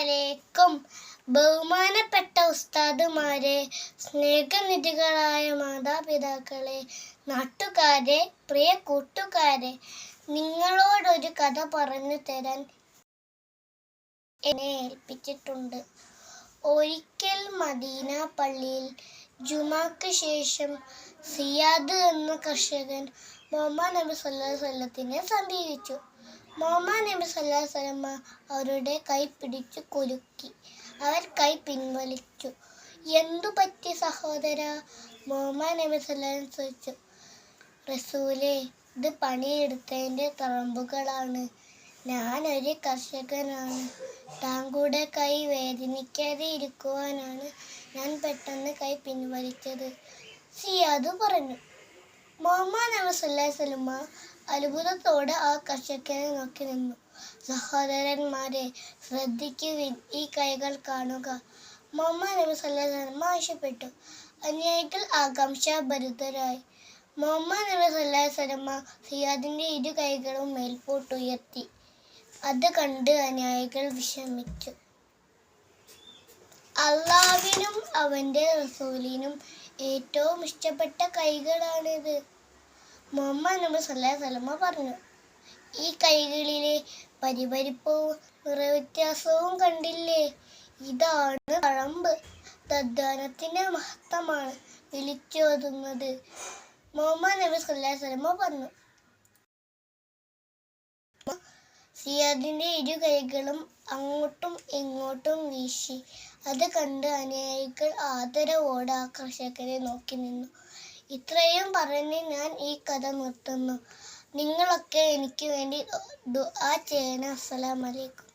അലൈക്കും. ബഹുമാനപ്പെട്ട ഉസ്താദുമാരെ, സ്നേഹനിധികളായ മാതാപിതാക്കളെ, നാട്ടുകാരെ, പ്രിയ കൂട്ടുകാരെ, നിങ്ങളോടൊരു കഥ പറഞ്ഞു തരാൻ എന്നെ ഏൽപ്പിച്ചിട്ടുണ്ട്. ഒരിക്കൽ മദീന പള്ളിയിൽ ജുമാക്ക് ശേഷം സിയാദ് എന്ന കർഷകൻ മുഹമ്മദ് നബി സല്ലല്ലാഹു അലൈഹി വസല്ലത്തിനെ സമീപിച്ചു. മുഹമ്മദ് നബി സല്ലല്ലാഹു അലൈഹി വസല്ലമ അവരുടെ കൈ പിടിച്ചു കുലുക്കി. അവർ കൈ പിൻവലിച്ചു. എന്തു പറ്റി സഹോദരാ? മുഹമ്മദ് നബി സല്ലല്ലാഹു അലൈഹി വസല്ലം ചോദിച്ചു. റസൂലേ, ഇത് പണിയെടുത്തതിൻ്റെ തഴമ്പുകളാണ്. ഞാനൊരു കർഷകനാണ്. താങ്കളുടെ കൈ വേദനിക്കാതെ ഇരിക്കുവാനാണ് ഞാൻ പെട്ടെന്ന് കൈ പിൻവലിച്ചത്, സിയാദ് പറഞ്ഞു. മുഹമ്മദ് നബി സല്ലല്ലാഹു അലൈഹി വസല്ലമ അത്ഭുതത്തോടെ ആ കർഷകനെ നോക്കി നിന്നു. സഹോദരന്മാരെ, ശ്രദ്ധിക്കുവിൻ, ഈ കൈകൾ കാണുക, മുഹമ്മദ് നബി സല്ലല്ലാഹു അലൈഹി വസല്ലമ ആവശ്യപ്പെട്ടു. അനുയായികൾ ആകാംക്ഷാഭരിതരായി. മുഹമ്മദ് നബി സല്ലല്ലാഹു അലൈഹി വസല്ലമ സിയാദിന്റെ ഇരു കൈകളും മേൽപോട്ടുയർത്തി. അത് കണ്ട് അനുയായികൾ വിഷമിച്ചു. അല്ലാഹുവിനും അവന്റെ റസൂലിനും ഏറ്റവും ഇഷ്ടപ്പെട്ട കൈകളാണിത്, മുഹമ്മദ് നബി സല്ലല്ലാഹു അലൈഹി വസല്ലമ പറഞ്ഞു. ഈ കൈകളിലെ പരിപരിപ്പവും നിറവ്യത്യാസവും കണ്ടില്ലേ? ഇതാണ് തഴമ്പ്. അധ്വാനത്തിന്റെ മഹത്വമാണ് വിളിച്ചോതുന്നത്, മുഹമ്മദ് നബി സല്ലല്ലാഹു അലൈഹി വസല്ലമ പറഞ്ഞു. സിയാദിന്റെ ഇരു കൈകളും അങ്ങോട്ടും ഇങ്ങോട്ടും വീശി. അത് കണ്ട് അനുയായികൾ ആദരവോടെ ആ കർഷകനെ നോക്കി നിന്നു. ഇത്രയും പറഞ്ഞ് ഞാൻ ഈ കഥ നിർത്തുന്നു. നിങ്ങളൊക്കെ എനിക്ക് വേണ്ടി ദുആ ചെയ്യണം. അസ്സലാമു അലൈക്കും.